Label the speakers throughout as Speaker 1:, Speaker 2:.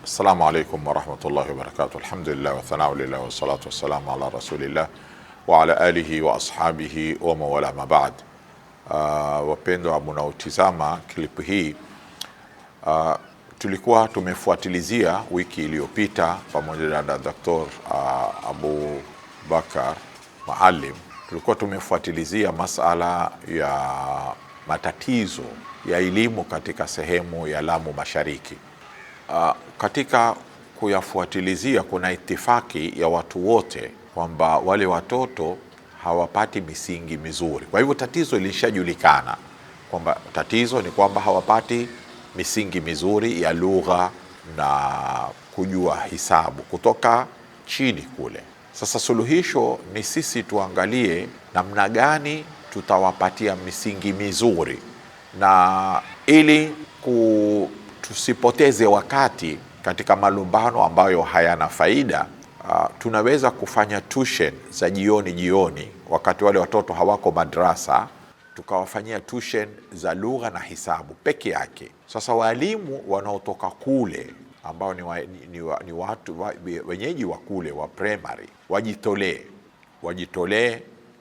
Speaker 1: Assalamu alaikum warahmatullahi wabarakatuh. Alhamdulillah wa thanau lillah wa salatu wassalamu ala rasulillah wa ala alihi wa ashabihi wa mawala mabad. Wapendwa mnaotizama klipu hii, tulikuwa tumefuatilizia wiki iliyopita pamoja na Dr. Abu Bakar Maalim, tulikuwa tumefuatilizia masala ya matatizo ya elimu katika sehemu ya Lamu Mashariki. Katika kuyafuatilizia kuna itifaki ya watu wote kwamba wale watoto hawapati misingi mizuri. Kwa hivyo tatizo lilishajulikana kwamba tatizo ni kwamba hawapati misingi mizuri ya lugha na kujua hisabu kutoka chini kule. Sasa suluhisho ni sisi tuangalie namna gani tutawapatia misingi mizuri, na ili tusipoteze wakati katika malumbano ambayo hayana faida, tunaweza kufanya tuition za jioni wakati wale watoto hawako madrasa, tukawafanyia tuition za lugha na hisabu peke yake. Sasa walimu wanaotoka kule ambao ni watu wenyeji wa kule wa primary wajitolee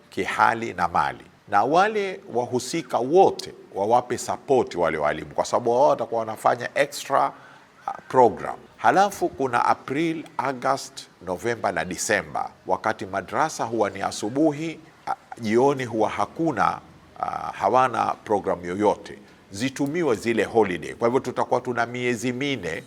Speaker 1: kihali na mali, na wale wahusika wote wawape support wale walimu, kwa sababu wao watakuwa wanafanya extra program. Halafu kuna April, August, Novemba na Disemba, wakati madrasa huwa ni asubuhi, jioni huwa hawana program yoyote, zitumiwe zile holiday. Kwa hivyo tutakuwa tuna miezi minne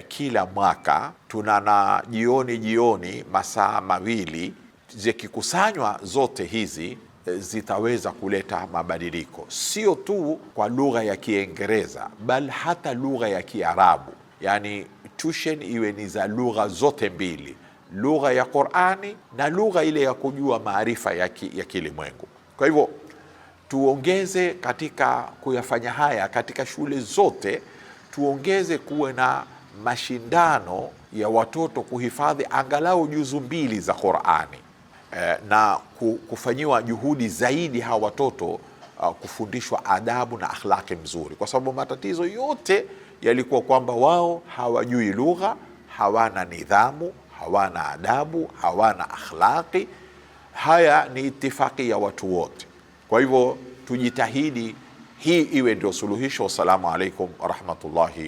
Speaker 1: kila mwaka, tuna na jioni masaa mawili. Zikikusanywa zote hizi zitaweza kuleta mabadiliko, sio tu kwa lugha ya Kiingereza bali hata lugha ya Kiarabu. Yani tuition iwe ni za lugha zote mbili, lugha ya Qur'ani na lugha ile ya kujua maarifa ya kilimwengu. Kwa hivyo tuongeze katika kuyafanya haya katika shule zote, tuongeze kuwe na mashindano ya watoto kuhifadhi angalau juzu 2 za Qur'ani, na kufanyiwa juhudi zaidi hawa watoto kufundishwa adabu na akhlaki mzuri, kwa sababu matatizo yote yalikuwa kwamba wao hawajui lugha, hawana nidhamu, hawana adabu, hawana akhlaki. Haya ni itifaki ya watu wote. Kwa hivyo tujitahidi hii iwe ndio suluhisho. Assalamu alaikum warahmatullahi